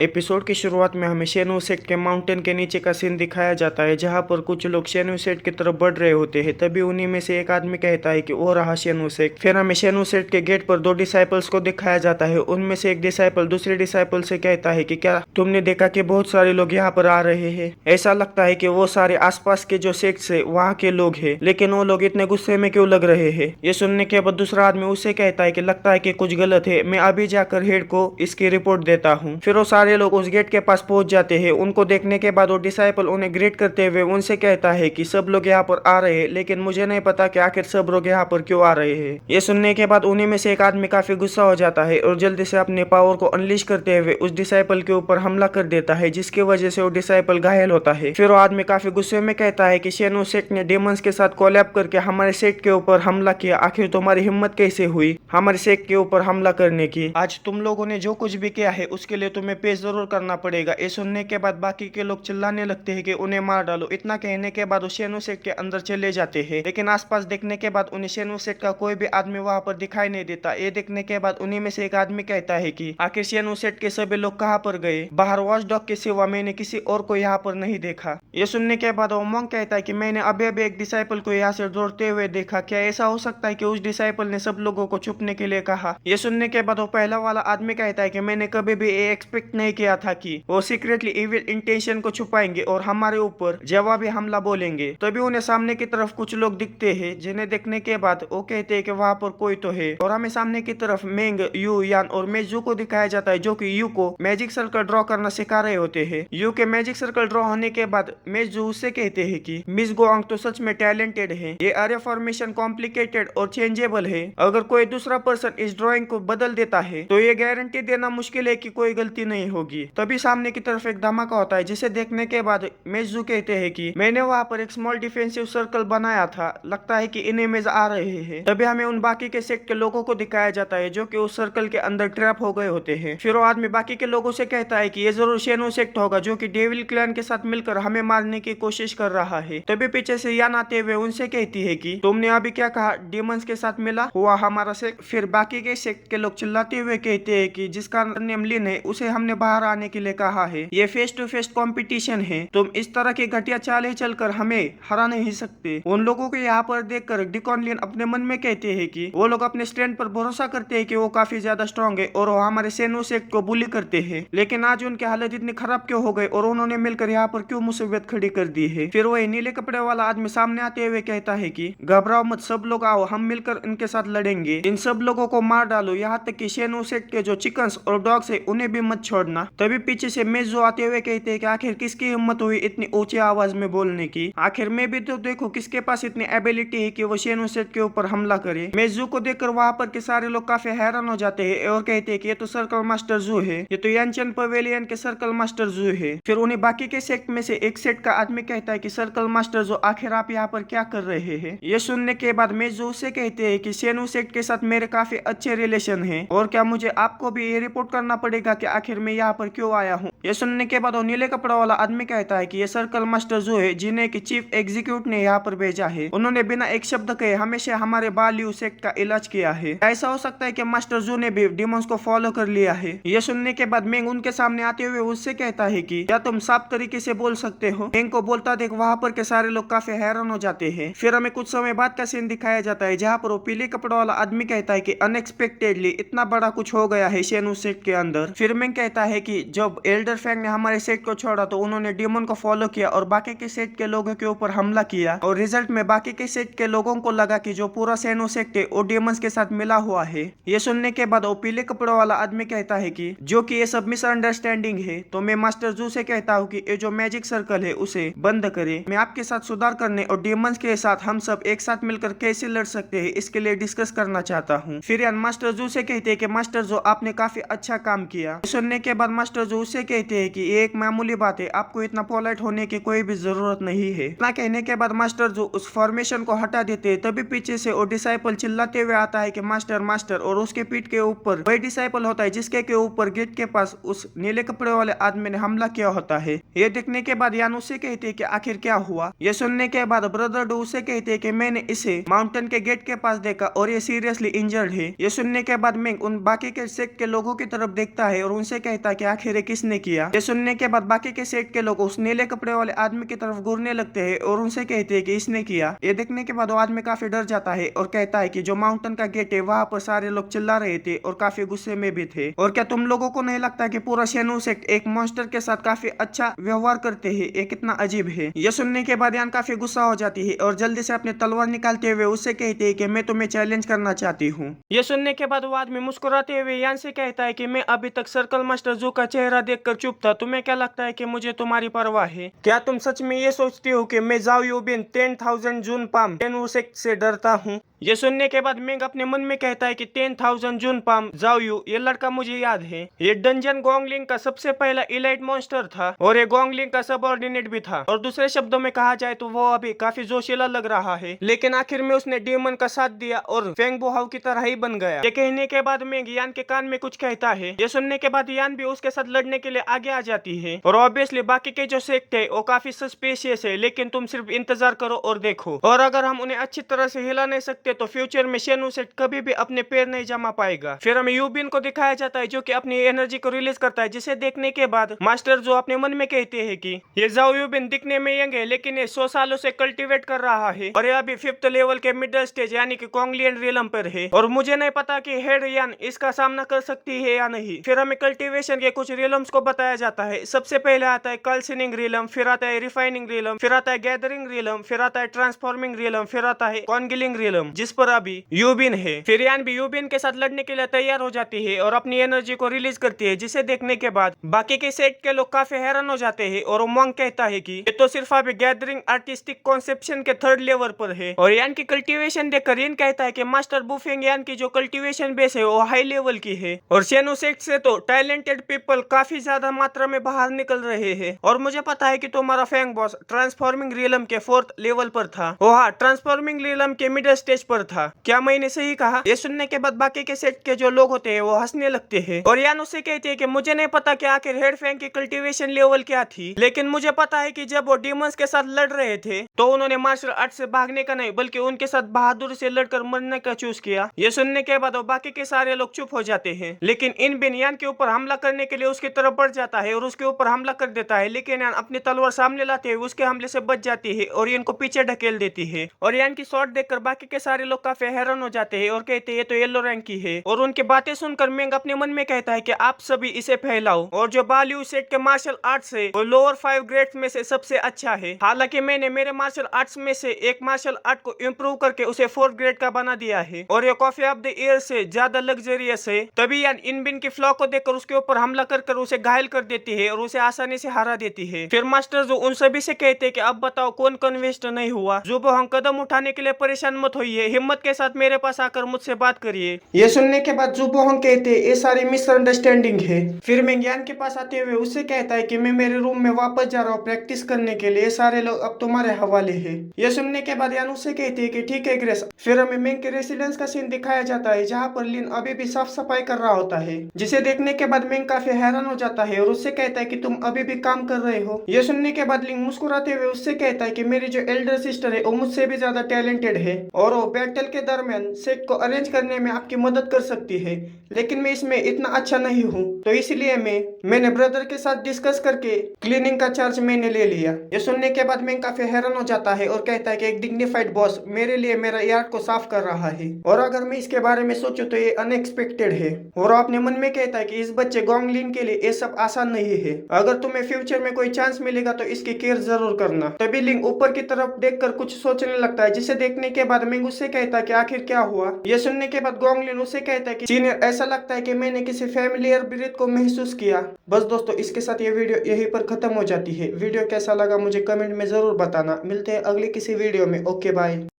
Episode की शुरुआत में हमें शेनु सेट के माउंटेन के नीचे का सीन दिखाया जाता है, जहां पर कुछ लोग शेनु सेट की तरफ बढ़ रहे होते हैं। तभी उन्हीं में से एक आदमी कहता है कि वो रहा शेनु सेट। फिर हमें शेनु सेट के गेट पर दो डिसाइपल्स को दिखाया जाता है। उनमें से एक डिसाइपल दूसरे डिसाइपल से कहता है कि क्या तुमने देखा कि बहुत सारे लोग यहाँ पर आ रहे हैं। ऐसा लगता है कि वो सारे आसपास के जो सेक्ट्स है वहाँ के लोग हैं, लेकिन वो लोग इतने गुस्से में क्यों लग रहे हैं। ये सुनने के बाद दूसरा आदमी उससे कहता है कि लगता है कि कुछ गलत है, मैं अभी जाकर हेड को इसकी रिपोर्ट देता हूँ। फिर वो सारे लोग उस गेट के पास पहुंच जाते हैं। उनको देखने के बाद वो डिसाइपल उन्हें ग्रीट करते हुए उनसे कहता है कि सब लोग यहाँ पर आ रहे हैं, लेकिन मुझे नहीं पता कि आखिर सब लोग यहाँ पर क्यों आ रहे हैं। ये सुनने के बाद उन्हीं में से एक आदमी काफी गुस्सा हो जाता है और जल्दी से अपने पावर को अनलीश करते हुए उस डिसाइपल के ऊपर हमला कर देता है, जिसकी वजह से वो डिसाइपल घायल होता है। फिर वो आदमी काफी गुस्से में कहता है कि शेनु सेट ने डेमंस के साथ कोलैब करके हमारे सेट के ऊपर हमला किया। आखिर तुम्हारी हिम्मत कैसे हुई हमारे सेट के ऊपर हमला करने की। आज तुम लोगों ने जो कुछ भी किया है उसके लिए तुम्हें पे जरूर करना पड़ेगा। ये सुनने के बाद बाकी के लोग चिल्लाने लगते हैं कि उन्हें मार डालो। इतना कहने के बाद वो शेनु सेट के अंदर चले जाते हैं, लेकिन आसपास देखने के बाद उन्हें शेनु सेट का कोई भी आदमी वहां पर दिखाई नहीं देता। ये देखने के बाद उन्हीं में से एक आदमी कहता है कि आखिर शेनु सेट के सभी लोग कहाँ पर गए। बाहर वॉच डॉग के सिवा मैंने किसी और को यहाँ पर नहीं देखा। ये सुनने के बाद वो मोंग कहता है कि मैंने अभी अभी एक डिसाइपल को यहाँ से दौड़ते हुए देखा। क्या ऐसा हो सकता है कि उस डिसाइपल ने सब लोगों को छुपने के लिए कहा। ये सुनने के बाद वो पहला वाला आदमी कहता है कि मैंने कभी भी ये एक्सपेक्ट नहीं किया था कि वो सीक्रेटली इविल इंटेंशन को छुपाएंगे और हमारे ऊपर जवाबी हमला बोलेंगे। तभी उन्हें सामने की तरफ कुछ लोग दिखते हैं, जिन्हें देखने के बाद वो कहते हैं कि वहां पर कोई तो है। और हमें सामने की तरफ मेंग, यू, यान और मेजू को दिखाया जाता है, जो कि यू को मैजिक सर्कल ड्रॉ करना सिखा रहे होते हैं। यू के मैजिक सर्कल ड्रॉ होने के बाद मेजू उससे कहते हैं कि मिस गोआंग तो सच में टैलेंटेड है। ये एरिया फॉर्मेशन कॉम्प्लिकेटेड और चेंजेबल है। अगर कोई दूसरा पर्सन इस ड्रॉइंग को बदल देता है तो ये गारंटी देना मुश्किल है कि कोई गलती नहीं होगी। तभी सामने की तरफ एक धमाका होता है, जिसे देखने के बाद मेजू कहते हैं कि मैंने वहां पर एक स्मॉल डिफेंसिव सर्कल बनाया था, लगता है कि इनेमेज आ रहे हैं। तभी हमें उन बाकी के सेक्ट के लोगों को दिखाया जाता है, जो कि उस सर्कल के अंदर ट्रैप हो गए होते हैं। फिर वो आदमी बाकी के लोगों से कहता है कि ये जरूर शेनु सेक्ट होगा, जो कि डेविल क्लैन के साथ मिलकर हमें मारने की कोशिश कर रहा है। तभी पीछे से यान आते हुए उनसे कहती है कि तुमने अभी क्या कहा, डीमंस के साथ मिला हुआ हमारा सेक्ट। फिर बाकी के सेक्ट के लोग चिल्लाते हुए कहते हैं कि जिसका नेम लिन है उसे हमने बाहर आने के लिए कहा है। ये फेस टू फेस कंपटीशन है, तुम इस तरह की घटिया चालें चलकर हमें हरा नहीं सकते। उन लोगों को यहाँ पर देखकर डिकॉन लिन अपने मन में कहते हैं कि वो लोग अपने स्ट्रेंथ पर भरोसा करते हैं कि वो काफी ज्यादा स्ट्रॉन्ग है और वो हमारे शेनु सेक्ट को बुली करते हैं। लेकिन आज उनकी हालत इतनी खराब क्यों हो गई और उन्होंने मिलकर यहाँ पर क्यों मुसीबत खड़ी कर दी है। फिर वही नीले कपड़े वाला आदमी सामने आते हुए कहता है कि घबराओ मत, सब लोग आओ, हम मिलकर इनके साथ लड़ेंगे। इन सब लोगों को मार डालो, यहाँ तक कि शेनु सेक्ट के जो चिकन्स और डॉग्स है उन्हें भी मत छोड़ना। तभी पीछे से मेजो आते हुए कहते हैं कि आखिर किसकी हिम्मत हुई इतनी ऊंची आवाज में बोलने की। आखिर में भी तो देखो किसके पास इतनी एबिलिटी है कि वो शेनु सेट के ऊपर हमला करे। मेजू को देखकर वहां पर के सारे लोग काफी हैरान हो जाते हैं और कहते हैं कि ये तो सर्कल मास्टर जू है, ये तो यानचन पवेलियन के सर्कल मास्टर जू है। फिर उन्हें बाकी के सेक्ट में से एक सेट का आदमी कहता है कि सर्कल मास्टर जू, आखिर आप यहाँ पर क्या कर रहे हैं। ये सुनने के बाद मेजू उससे कहते हैं कि शेनु सेट के साथ मेरे काफी अच्छे रिलेशन है और क्या मुझे आपको भी ये रिपोर्ट करना पड़ेगा कि आखिर मैं यहाँ पर क्यों आया हूँ। ये सुनने के बाद वो नीले कपड़ा वाला आदमी कहता है कि ये सर्कल मास्टर जो है, जिन्हें कि चीफ एग्जीक्यूटिव ने यहाँ पर भेजा है, उन्होंने बिना एक शब्द कहे हमेशा हमारे बालियू सेक्ट का इलाज किया है। ऐसा हो सकता है कि मास्टर जू ने भी डिमंस को फॉलो कर लिया है। ये सुनने के बाद मेंग उनके सामने आते हुए उससे कहता है कि क्या तुम साफ तरीके से बोल सकते हो। मेंग को बोलता देख वहां पर के सारे लोग काफी हैरान हो जाते हैं। फिर हमें कुछ समय बाद का सीन दिखाया जाता है, जहाँ पर वो पीले कपड़ा वाला आदमी कहता है कि अनएक्सपेक्टेडली इतना बड़ा कुछ हो गया है शेनु सेक्ट के अंदर। फिर मेंग कहता है कि जब एल्डर फैंग ने हमारे सेट को छोड़ा तो उन्होंने डीमन को फॉलो किया और बाकी के सेट के लोगों के ऊपर हमला किया और रिजल्ट में बाकी के सेट के लोगों को लगा कि जो पूरा शेनु सेक्ट है वो डीमंस के साथ मिला हुआ है। ये सुनने के बाद वो पीले कपड़ों वाला आदमी कहता है कि जो कि ये सब मिसअंडरस्टैंडिंग है, तो मैं मास्टर जू से कहता हूँ कि ये जो मैजिक सर्कल है उसे बंद करे। मैं आपके साथ सुधार करने और डीमंस के साथ हम सब एक साथ मिलकर कैसे लड़ सकते हैं इसके लिए डिस्कस करना चाहता हूँ। फिर यान मास्टर जू से कहते हैं कि मास्टर जू आपने काफी अच्छा काम किया। सुनने के बाद मास्टर जू उससे कहते हैं कि ये एक मामूली बात है, आपको इतना पोलाइट होने की कोई भी जरूरत नहीं है। इतना कहने के बाद मास्टर जू उस फॉर्मेशन को हटा देते हैं। तभी पीछे से वो डिसाइपल चिल्लाते हुए आता है कि मास्टर मास्टर, और उसके पीठ के ऊपर वही डिसाइपल होता है जिसके के ऊपर गेट के पास उस नीले कपड़े वाले आदमी ने हमला किया होता है। ये देखने के बाद यान उससे कहते हैं कि आखिर क्या हुआ। ये सुनने के बाद ब्रदर डू उससे कहते हैं कि मैंने इसे माउंटेन के गेट के पास देखा और ये सीरियसली इंजर्ड है। ये सुनने के बाद मैं उन बाकी के सेक्ट के लोगों की तरफ देखता है और उनसे कहता है कि आखिर किसने किया। ये सुनने के बाद बाकी के सेट के लोग उस नीले कपड़े वाले आदमी की तरफ घूरने लगते हैं और उनसे कहते हैं कि इसने किया। ये देखने के बाद वो आदमी काफी डर जाता है और कहता है कि जो माउंटेन का गेट है वहां पर सारे लोग चिल्ला रहे थे और काफी गुस्से में भी थे। और क्या तुम लोगों को नहीं लगता कि पूरा शेनु सेक्ट एक मॉन्स्टर के साथ काफी अच्छा व्यवहार करते हैं? ये कितना अजीब है। यह सुनने के बाद यान काफी गुस्सा हो जाती है और जल्दी से अपनी तलवार निकालते हुए उससे कहते हैं कि मैं तुम्हें चैलेंज करना चाहती हूँ। यह सुनने के बाद वो आदमी मुस्कुराते हुए यान से कहता है कि मैं अभी तक सर्कल मास्टर जू का चेहरा देखकर चुप था। तुम्हें क्या लगता है कि मुझे तुम्हारी परवाह है? क्या तुम सच में ये सोचती हो कि मैं जाओ यूबिन 10,000 जून पाम शेनु सेक्ट से डरता हूँ? ये सुनने के बाद मेंग अपने मन में कहता है कि 10,000 जून पाम जाओ यू, ये लड़का मुझे याद है। ये डंजन गोंगलिंग का सबसे पहला इलाइट मॉन्स्टर था और ये गोंगलिंग का सबऑर्डिनेट भी था। और दूसरे शब्दों में कहा जाए तो वो अभी काफी जोशीला लग रहा है, लेकिन आखिर में उसने डीमन का साथ दिया और फेंग बुहाव की तरह ही बन गया। ये कहने के बाद मेंग यान के कान में कुछ कहता है। ये सुनने के बाद यान भी उसके साथ लड़ने के लिए आगे आ जाती है। और ऑब्वियसली बाकी के जो सेक्ट है वो काफी सस्पिशियस है, लेकिन तुम सिर्फ इंतजार करो और देखो। और अगर हम उन्हें अच्छी तरह से हिला नहीं सकते तो फ्यूचर में शेनु सेक्ट कभी भी अपने पैर नहीं जमा पाएगा। फिर हमें यूबिन को दिखाया जाता है जो कि अपनी एनर्जी को रिलीज करता है, जिसे देखने के बाद मास्टर जो अपने मन में कहते हैं कि ये जाओ यूबिन दिखने में यंग है, लेकिन ये 100 सालों से कल्टीवेट कर रहा है और ये अभी 5th लेवल के मिडिल स्टेज यानी कि कोंगलियन रियलम पर है और मुझे नहीं पता कि हेड यान इसका सामना कर सकती है या नहीं। फिर हमें कल्टीवेशन के कुछ रियलम्स को बताया जाता है। सबसे पहले आता है कल्सनिंग रियलम, फिर आता है रिफाइनिंग रियलम, फिर आता है गैदरिंग रियलम, फिर आता है ट्रांसफॉर्मिंग रियलम, फिर आता है कॉन्गिलिंग रियलम जिस पर अभी यूबिन है। फिर यान भी यूबिन के साथ लड़ने के लिए तैयार हो जाती है और अपनी एनर्जी को रिलीज करती है, जिसे देखने के बाद बाकी के सेट के लोग काफी हैरान हो जाते हैं और मोंग कहता है कि ये तो सिर्फ अभी गैदरिंग आर्टिस्टिक कॉन्सेप्शन के 3rd लेवल पर है। और यान की कल्टीवेशन देखकर यान कहता है कि मास्टर बुफेंग यान की जो कल्टीवेशन बेस है वो हाई लेवल की है और शेनु सेक्ट से तो टैलेंटेड पीपल काफी ज्यादा मात्रा में बाहर निकल रहे हैं। और मुझे पता है कि तुम्हारा फैंग बॉस ट्रांसफॉर्मिंग रियलम के 4th लेवल पर था, वो हाँ ट्रांसफॉर्मिंग रियलम के मिडिल स्टेज पर था। क्या मैंने सही कहा? ये सुनने के बाद बाकी के सेट के जो लोग होते हैं वो हंसने लगते हैं और यान उससे कहते हैं कि मुझे नहीं पता कि आखिर हेड फैंग की कल्टीवेशन लेवल क्या थी, लेकिन मुझे पता है कि जब वो डीमंस के साथ लड़ रहे थे तो उन्होंने मार्शल आर्ट से भागने का नहीं बल्कि उनके साथ बहादुरी से लड़कर मरने का चूज किया। ये सुनने के बाद वो बाकी के सारे लोग चुप हो जाते हैं, लेकिन इन बिन यान के ऊपर हमला करने के लिए उसकी तरफ बढ़ जाता है और उसके ऊपर हमला कर देता है, लेकिन यान अपनी तलवार सामने लाते हुए उसके हमले से बच जाती है और यान को पीछे ढकेल देती है। और यान की शॉट देखकर बाकी के सारे लोग काफी हैरान हो जाते हैं और कहते हैं ये तो येलो रैंक की है। और उनकी बातें सुनकर मेंग अपने मन में कहता है कि आप सभी इसे फैलाओ और जो बालियू सेट के मार्शल आर्ट्स है वो लोअर 5 ग्रेड्स में से सबसे अच्छा है। हालांकि मैंने मेरे मार्शल आर्ट्स में से एक मार्शल आर्ट को इम्प्रूव करके उसे 4th ग्रेड का बना दिया है और ये कॉफी ऑफ द ईयर से ज्यादा लग्जरियस है। तभी यान इन बिन की फ्लॉ को देखकर उसके ऊपर हमला कर उसे घायल कर देती है और उसे आसानी से हरा देती है। फिर मास्टर जो उन सभी से कहते हैं कि अब बताओ कौन कन्विंस्ड नहीं हुआ? जुबो हम कदम उठाने के लिए परेशान मत होइए, हिम्मत के साथ मेरे पास आकर मुझसे बात करिए। ये सुनने के बाद जुबो हम कहते हैं ये सारी मिसअंडरस्टैंडिंग है। फिर मैं ज्ञान के पास आते हुए उससे कहता है कि मैं मेरे रूम में वापस जा रहा हूँ प्रैक्टिस करने के लिए, सारे लोग अब तुम्हारे हवाले है। ये सुनने के बाद यान उससे कहती है कि ठीक है ग्रेस। फिर हमें मेंग के रेसिडेंस का सीन दिखाया जाता है जहाँ पर लिन अभी भी साफ सफाई कर रहा होता है, जिसे देखने के बाद मेंग काफी हैरान हो जाता है और उससे कहता है कि तुम अभी भी काम कर रहे हो। ये सुनने के बाद लिन मुस्कुराते हुए उससे कहता है कि मेरी जो एल्डर सिस्टर है वो मुझसे भी ज्यादा टैलेंटेड है और वो बैटल के दरमियान सेट को अरेंज करने में आपकी मदद कर सकती है, लेकिन मैं इसमें इतना अच्छा नहीं हूँ, तो इसलिए मैंने ब्रदर के साथ डिस्कस करके क्लीनिंग का चार्ज मैंने ले लिया। ये सुनने के बाद मैं काफी हैरान हो जाता है और कहता है कि एक डिग्निफाइड बॉस मेरे लिए मेरा यार्ड को साफ कर रहा है और अगर मैं इसके बारे में सोचूं तो ये अनएक्सपेक्टेड है। और अपने मन में कहता है कि इस बच्चे गोंगलिन के लिए ये सब आसान नहीं है, अगर तुम्हें फ्यूचर में कोई चांस मिलेगा तो इसकी केयर जरूर करना। तभी लिंग ऊपर की तरफ देखकर कुछ सोचने लगता है, जिसे देखने के बाद मिंग उससे कहता है कि आखिर क्या हुआ। यह सुनने के बाद गोंगलिन उससे कहता है कि सीनियर ऐसा लगता है कि मैंने किसी फैमिलियर ब्रीथ को महसूस किया। बस दोस्तों इसके साथ ये वीडियो यहीं पर खत्म हो जाती है। वीडियो कैसा लगा मुझे कमेंट में जरूर बताना। मिलते हैं अगले किसी वीडियो में। Okay bye.